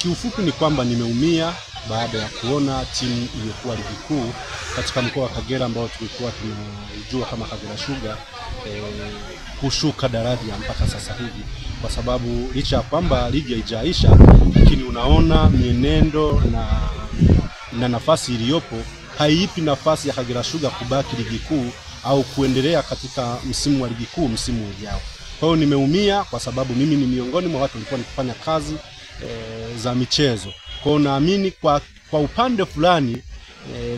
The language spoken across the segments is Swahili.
Kiufupi ni kwamba nimeumia baada ya kuona timu iliyokuwa ligi kuu katika mkoa wa Kagera ambao tulikuwa tunajua kama Kagera Sugar kushuka daraja mpaka sasa hivi, kwa sababu licha ya kwamba ligi haijaisha, lakini unaona mienendo na nafasi iliyopo haipi nafasi ya Kagera Sugar kubaki ligi kuu au kuendelea katika msimu wa ligi kuu msimu ujao. Kwa hiyo nimeumia kwa sababu mimi ni miongoni mwa watu walikuwa nikifanya kazi za michezo. Kwa hiyo naamini kwa upande fulani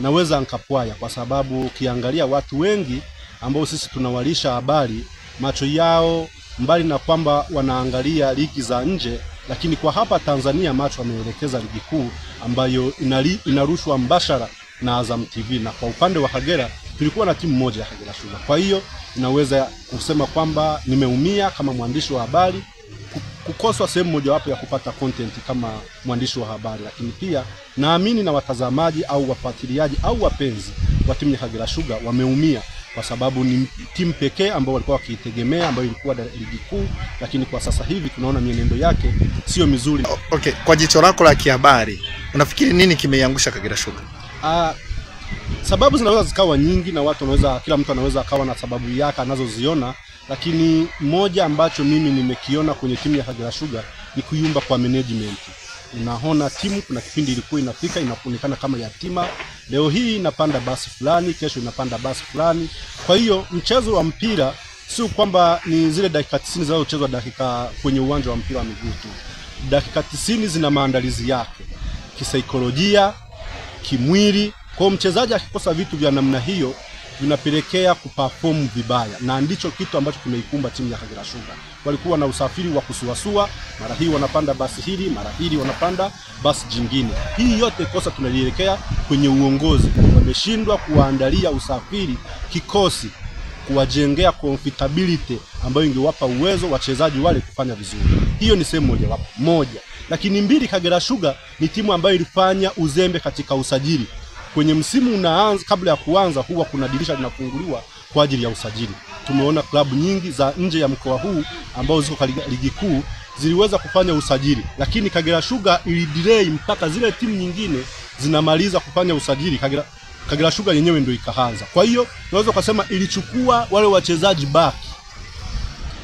naweza nikapwaya, kwa sababu ukiangalia watu wengi ambao sisi tunawalisha habari, macho yao mbali na kwamba wanaangalia ligi za nje, lakini kwa hapa Tanzania macho wameelekeza ligi kuu ambayo inarushwa mbashara na Azam TV. Na kwa upande wa Kagera tulikuwa na timu moja ya Kagera Sugar. Kwa hiyo naweza kusema kwamba nimeumia kama mwandishi wa habari, kukoswa sehemu mojawapo ya kupata content kama mwandishi wa habari, lakini pia naamini na watazamaji au wafuatiliaji au wapenzi wa timu ya Kagera Sugar wameumia, kwa sababu ni timu pekee ambao walikuwa wakiitegemea, ambayo ilikuwa ligi kuu, lakini kwa sasa hivi tunaona mienendo yake sio mizuri. Okay, kwa jicho lako la kihabari, unafikiri nini kimeiangusha Kagera Sugar? Sababu zinaweza zikawa nyingi na kila mtu anaweza akawa na sababu yake anazoziona, lakini moja ambacho mimi nimekiona kwenye timu ya Kagera Sugar ni kuyumba kwa management. Unaona timu kuna kipindi ilikuwa inafika inaonekana kama yatima, leo hii inapanda basi fulani, kesho inapanda basi fulani. Kwa hiyo mchezo wa mpira sio kwamba ni zile dakika 90 zinazochezwa dakika kwenye uwanja wa mpira wa miguu tu. Dakika 90 zina maandalizi yake kisaikolojia, kimwili. Kwa mchezaji akikosa vitu vya namna hiyo vinapelekea kuperform vibaya, na ndicho kitu ambacho kimeikumba timu ya Kagera Sugar. Walikuwa na usafiri wa kusuasua, mara hii wanapanda basi hili, mara hili wanapanda basi jingine. Hii yote kosa tunalielekea kwenye uongozi. Wameshindwa kuandalia usafiri kikosi, kuwajengea comfortability ambayo ingewapa uwezo wachezaji wale kufanya vizuri. Hiyo ni sehemu moja. Lakini mbili, Kagera Sugar ni timu ambayo ilifanya uzembe katika usajili. Kwenye msimu unaanza, kabla ya kuanza huwa kuna dirisha linafunguliwa kwa ajili ya usajili. Tumeona klabu nyingi za nje ya mkoa huu ambao ziko ligi kuu ziliweza kufanya usajili, lakini Kagera Sugar ilidelay mpaka zile timu nyingine zinamaliza kufanya usajili, Kagera Sugar yenyewe ndio ikaanza. Kwa hiyo tunaweza kusema ilichukua wale wachezaji baki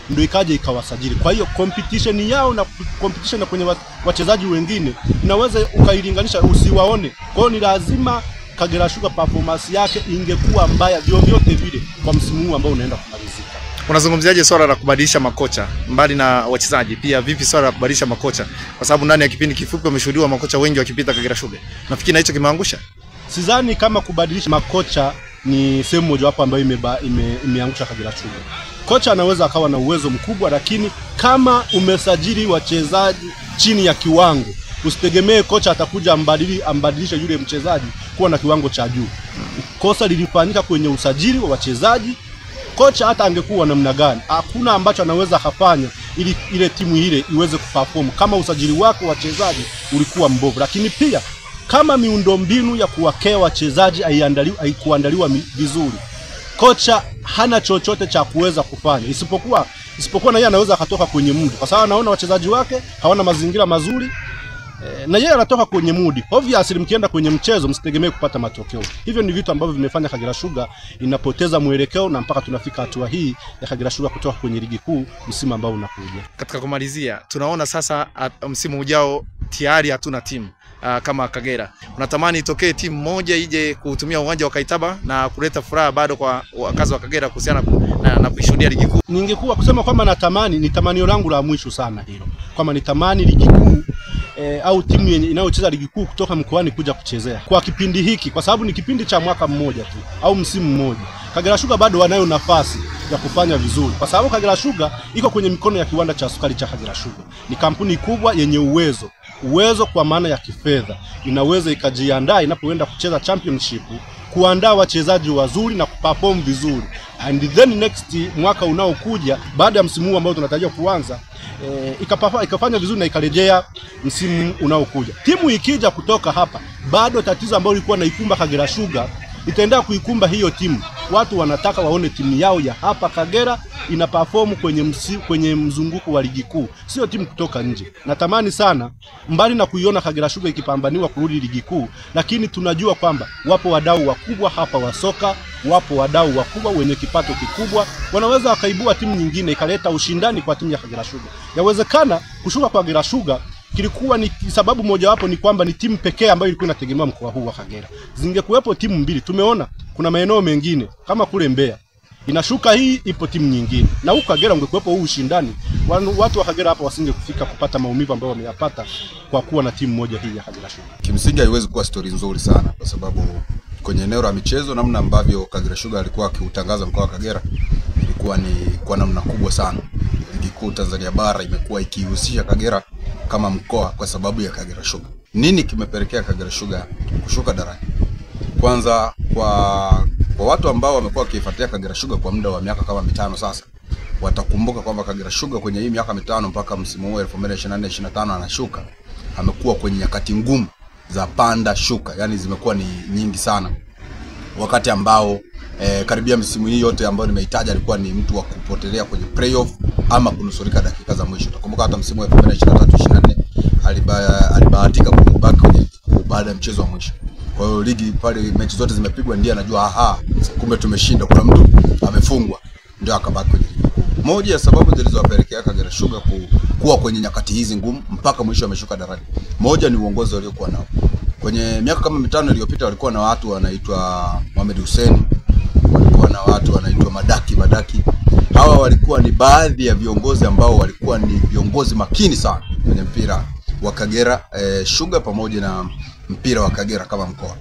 ndio ikaja ikawasajili. Kwa hiyo competition yao na competition kwenye wachezaji wengine unaweza ukailinganisha usiwaone. Kwa hiyo ni lazima Kagera Sugar performance yake ingekuwa mbaya vyovyote vile kwa msimu huu ambao unaenda kumalizika. Unazungumziaje swala la kubadilisha makocha mbali na wachezaji? Pia vipi swala la kubadilisha makocha, kwa sababu ndani ya kipindi kifupi wameshuhudiwa makocha wengi wakipita Kagera Sugar? Nafikiri na hicho kimeangusha. Sidhani kama kubadilisha makocha ni sehemu moja wapo ambayo imeangusha Kagera Sugar. Kocha anaweza akawa na uwezo mkubwa, lakini kama umesajili wachezaji chini ya kiwango, usitegemee kocha atakuja ambadilisha yule mchezaji kuwa na kiwango cha juu. Kosa lilifanyika kwenye usajili wa wachezaji. Kocha hata angekuwa namna gani, hakuna ambacho anaweza kufanya ili ile timu ile iweze kuperform kama usajili wako wachezaji ulikuwa mbovu. Lakini pia kama miundombinu ya kuwakea wachezaji haikuandaliwa vizuri, kocha hana chochote cha kuweza kufanya isipokuwa na yeye anaweza akatoka kwenye mudi, kwa sababu anaona wachezaji wake hawana mazingira mazuri, na yeye anatoka kwenye mudi. Obviously mkienda kwenye mchezo msitegemee kupata matokeo. Hivyo ni vitu ambavyo vimefanya Kagera Sugar inapoteza mwelekeo, na mpaka tunafika hatua hii ya Kagera Sugar kutoka kwenye ligi kuu msimu ambao unakuja. Katika kumalizia, tunaona sasa msimu ujao tayari hatuna timu kama Kagera. Unatamani itokee timu moja ije kutumia uwanja wa Kaitaba na kuleta furaha bado kwa wakazi wa Kagera kuhusiana na kuishuhudia ligi kuu? Ningekuwa kusema kwamba natamani, ni tamanio langu la mwisho sana hilo, kwamba nitamani ligi kuu au timu inayocheza ligi kuu kutoka mkoani kuja kuchezea kwa kipindi hiki, kwa sababu ni kipindi cha mwaka mmoja tu au msimu mmoja. Kagera Sugar bado wanayo nafasi ya kufanya vizuri, kwa sababu Kagera Sugar iko kwenye mikono ya kiwanda cha sukari cha Kagera Sugar. Ni kampuni kubwa yenye uwezo kwa maana ya kifedha, inaweza ikajiandaa inapoenda kucheza championship, kuandaa wachezaji wazuri na kuperform vizuri, and then next mwaka unaokuja baada ya msimu huu ambao tunatarajia kuanza ikafanya vizuri na ikarejea msimu unaokuja. Timu ikija kutoka hapa, bado tatizo ambalo lilikuwa naikumba Kagera Sugar itaendelea kuikumba hiyo timu. Watu wanataka waone timu yao ya hapa Kagera ina perform kwenye mzunguko wa ligi kuu, sio timu kutoka nje. Natamani sana mbali na kuiona Kagera Sugar ikipambaniwa kurudi ligi kuu, lakini tunajua kwamba wapo wadau wakubwa hapa wa soka, wapo wadau wakubwa wenye kipato kikubwa, wanaweza wakaibua timu nyingine ikaleta ushindani kwa timu ya Kagera Sugar. Yawezekana kushuka kwa Kagera Sugar kilikuwa ni sababu mojawapo ni kwamba ni timu pekee ambayo ilikuwa inategemewa mkoa huu wa Kagera. Zingekuwepo timu mbili, tumeona kuna maeneo mengine kama kule Mbeya inashuka hii, ipo timu nyingine, na huko Kagera ungekuwepo huu ushindani, watu wa Kagera hapa wasinge kufika kupata maumivu ambayo wameyapata kwa kuwa na timu moja hii ya Kagera Sugar. Kimsingi haiwezi kuwa story nzuri sana, kwa sababu kwenye eneo la michezo, namna ambavyo Kagera Sugar alikuwa akiutangaza mkoa wa Kagera ilikuwa ni kwa namna kubwa sana. Ligi kuu Tanzania bara imekuwa ikihusisha Kagera kama mkoa kwa sababu ya Kagera Sugar. Nini kimepelekea Kagera Sugar kushuka daraja? Kwanza kwa watu ambao wamekuwa wakifuatia Kagera Sugar kwa muda wa miaka kama 5 sasa, watakumbuka kwamba Kagera Sugar kwenye hii miaka 5 mpaka msimu huu 2024-25 anashuka, amekuwa kwenye nyakati ngumu za panda shuka, yani zimekuwa ni nyingi sana. Wakati ambao karibia msimu hii yote ambayo nimeitaja alikuwa ni mtu wa kupotelea kwenye playoff ama kunusurika dakika za mwisho. Utakumbuka hata msimu wa 2023-24 alibahatika kubaki kwenye baada ya mchezo wa mwisho. Kwa hiyo ligi pale mechi zote zimepigwa, ndiye anajua kumbe tumeshinda, kuna mtu amefungwa, ndio akabaki kwenye ligi. Moja ya sababu zilizowapelekea Kagera Sugar kuwa kwenye nyakati hizi ngumu mpaka mwisho ameshuka daraja, moja ni uongozi waliokuwa nao. Kwenye miaka kama 5 iliyopita walikuwa na watu wanaitwa Mohamed Hussein, walikuwa na watu wanaitwa Madaki. Hawa walikuwa ni baadhi ya viongozi ambao walikuwa ni viongozi makini sana kwenye mpira wa Kagera Sugar pamoja na mpira wa Kagera kama mkoa.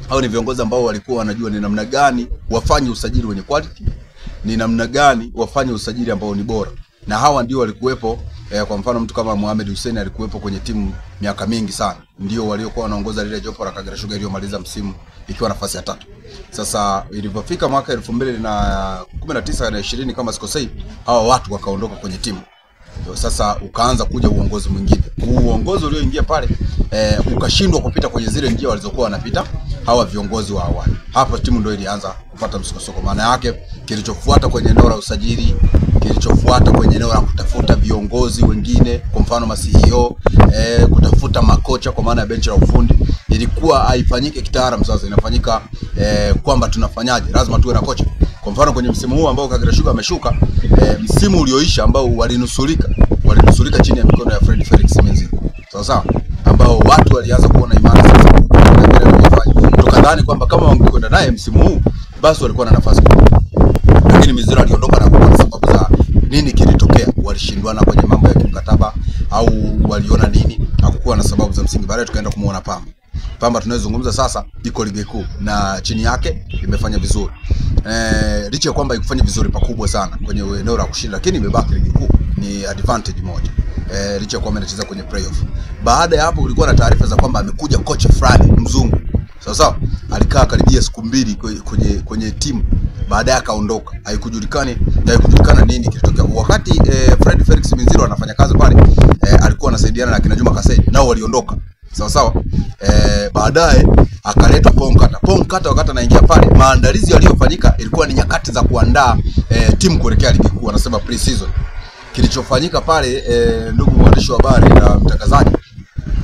Hao ni viongozi ambao walikuwa wanajua ni namna gani wafanye usajili wenye quality, ni namna gani wafanye usajili ambao ni bora. Na hawa ndio walikuwepo, kwa mfano mtu kama Mohamed Hussein alikuwepo kwenye timu miaka mingi sana. Ndio waliokuwa wanaongoza lile jopo la Kagera Sugar iliyomaliza msimu ikiwa nafasi ya 3. Sasa ilipofika mwaka 2019 na 20 kama sikosei, hawa watu wakaondoka kwenye timu. Sasa ukaanza kuja uongozi mwingine. Uongozi ulioingia pale ukashindwa kupita kwenye zile njia walizokuwa wanapita hawa viongozi wa awali. Hapo timu ndio ilianza kupata msukosoko. Maana yake kilichofuata kwenye eneo la usajili, kilichofuata kwenye eneo la kutafuta viongozi wengine, kwa mfano ma CEO, kutafuta makocha kwa maana ya benchi la ufundi, ilikuwa haifanyike kitaalamu. Sasa inafanyika kwamba tunafanyaje, lazima tuwe na kocha. Kwa mfano kwenye msimu huu ambao Kagera Sugar ameshuka, msimu ulioisha ambao walinusurika chini ya mikono ya Fred Felix Minziro. Sawa, ambao watu walianza kuona imani sasa Kagera imefanya. Tukadhani kwamba kama wangekwenda naye msimu huu basi walikuwa na nafasi kubwa. Lakini Minziro aliondoka na kwa sababu za nini kilitokea? Walishindwana kwenye mambo ya kimkataba au waliona nini? Hakukuwa na sababu za msingi. Baadaye tukaenda kumuona Pamba tunayozungumza sasa iko ligi kuu na chini yake imefanya vizuri. Licha kwamba ikufanya vizuri pakubwa sana kwenye eneo la kushinda, lakini imebaki ligi kuu, ni advantage moja. Licha kwamba anacheza kwenye playoff. Baada ya hapo kulikuwa na taarifa za kwamba amekuja kocha fulani mzungu. Sawa, alikaa karibia siku 2 kwenye timu, baadaye akaondoka. Haikujulikana nini kilitokea. Wakati Fred Felix Minziro anafanya kazi pale, alikuwa anasaidiana na kina Juma Kasedi, nao waliondoka. Sawa. Baadaye akaletwa Ponkata wakati anaingia pale, maandalizi yaliyofanyika ilikuwa ni nyakati za kuandaa timu kuelekea ligi kuu, anasema pre-season. Kilichofanyika pale, ndugu mwandishi wa habari na mtangazaji,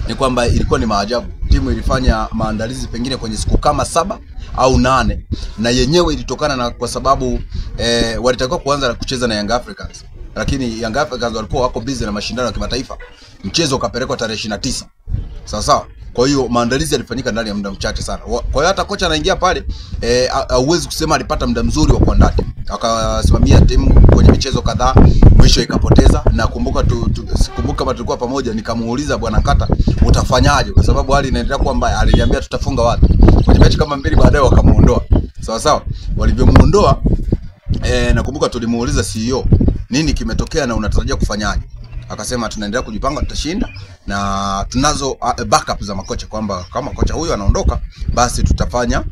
ni kwamba ilikuwa ni maajabu. Timu ilifanya maandalizi pengine kwenye siku kama 7 au 8, na yenyewe ilitokana na kwa sababu walitakiwa kuanza kucheza na Young Africans, lakini Young Africans walikuwa wako busy na mashindano ya kimataifa. Mchezo ukapelekwa tarehe 29. Sawa. Kwa hiyo maandalizi yalifanyika ndani ya muda mchache sana. Kwa hiyo hata kocha anaingia pale, hauwezi kusema alipata muda mzuri wa kuandaa. Akasimamia timu kwenye michezo kadhaa, mwisho ikapoteza. Na kumbuka kama tulikuwa pamoja, nikamuuliza bwana Nkata, utafanyaje? Kwa sababu hali inaendelea kuwa mbaya. Aliniambia tutafunga watu. Kwenye mechi kama 2 baadaye wakamuondoa. Sawa. Walivyomuondoa, nakumbuka tulimuuliza CEO, nini kimetokea na unatarajia kufanyaje? Akasema tunaendelea kujipanga, tutashinda na tunazo backup za makocha, kwamba kama kocha huyu anaondoka basi tutafanya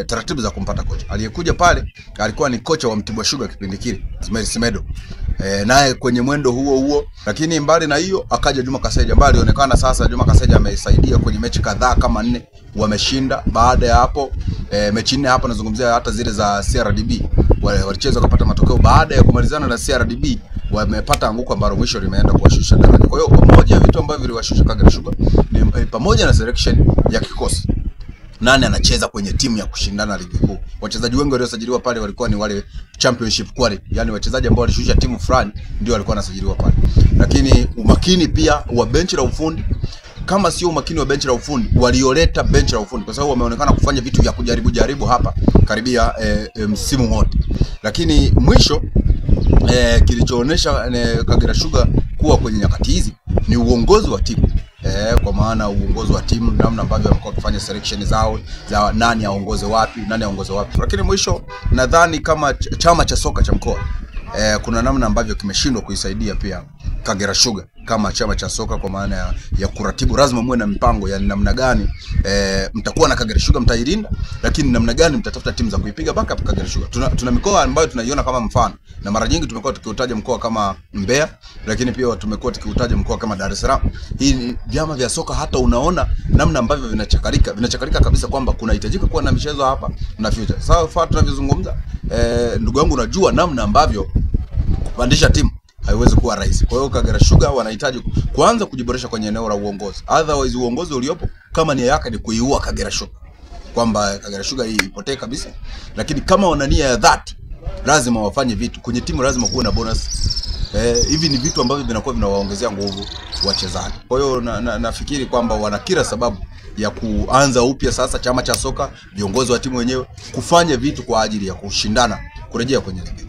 taratibu za kumpata kocha. Aliyekuja pale alikuwa ni kocha wa Mtibwa Sugar kipindi kile, Ismail Simedo. Naye kwenye mwendo huo, lakini mbali na hiyo akaja Juma Kaseja, ambaye alionekana sasa Juma Kaseja amesaidia kwenye mechi kadhaa kama 4 wameshinda. Baada ya hapo mechi 4 hapa nazungumzia hata zile za CRDB walicheza kupata matokeo baada ya kumalizana na CRDB, wamepata anguko ambalo mwisho limeenda kuwashusha daraja. Kwa hiyo moja ya vitu ambavyo viliwashusha Kagera Sugar ni pamoja na selection ya kikosi. Nani anacheza kwenye timu ya kushindana ligi kuu? Wachezaji wengi waliosajiliwa pale walikuwa ni wale championship quality, yani wachezaji ambao walishusha timu fulani ndio walikuwa wanasajiliwa pale. Lakini umakini pia wa benchi la ufundi, kama sio umakini wa benchi la ufundi, walioleta benchi la ufundi, kwa sababu wameonekana kufanya vitu vya kujaribu hapa karibia msimu wote. Lakini mwisho kilichoonesha Kagera Sugar kuwa kwenye nyakati hizi ni uongozi wa timu. Kwa maana uongozi wa timu, namna ambavyo wamekuwa kufanya selection zao za nani aongoze wapi, nani aongoze wapi. Lakini mwisho nadhani kama chama cha soka cha mkoa kuna namna ambavyo kimeshindwa kuisaidia pia Kagera Sugar kama chama cha soka, kwa maana ya kuratibu. Lazima muwe na mipango ya namna gani mtakuwa na Kagera Sugar mtailinda, lakini namna gani mtatafuta timu za kuipiga backup Kagera Sugar. Tuna mikoa ambayo tunaiona kama mfano, na mara nyingi tumekuwa tukiutaja mkoa kama Mbeya, lakini pia tumekuwa tukiutaja mkoa kama Dar es Salaam. Hii ni vyama vya soka, hata unaona namna ambavyo vinachakarika kabisa kwamba kunahitajika kuwa na michezo hapa na future. Sasa tunavyozungumza, ndugu yangu, unajua namna ambavyo kupandisha timu haiwezi kuwa rahisi. Kwa hiyo Kagera Sugar wanahitaji kuanza kujiboresha kwenye eneo la uongozi. Otherwise uongozi uliopo kama nia yake ni kuiua Kagera Sugar, kwamba Kagera Sugar hii ipotee kabisa, lakini kama wana nia ya dhati lazima wafanye vitu kwenye timu, lazima kuwe na bonus. Hivi ni vitu ambavyo vinakuwa vinawaongezea nguvu wachezaji. Kwa hiyo nafikiri kwamba wana kila sababu ya kuanza upya sasa chama cha soka, viongozi wa timu wenyewe kufanya vitu kwa ajili ya kushindana kurejea kwenye ligi.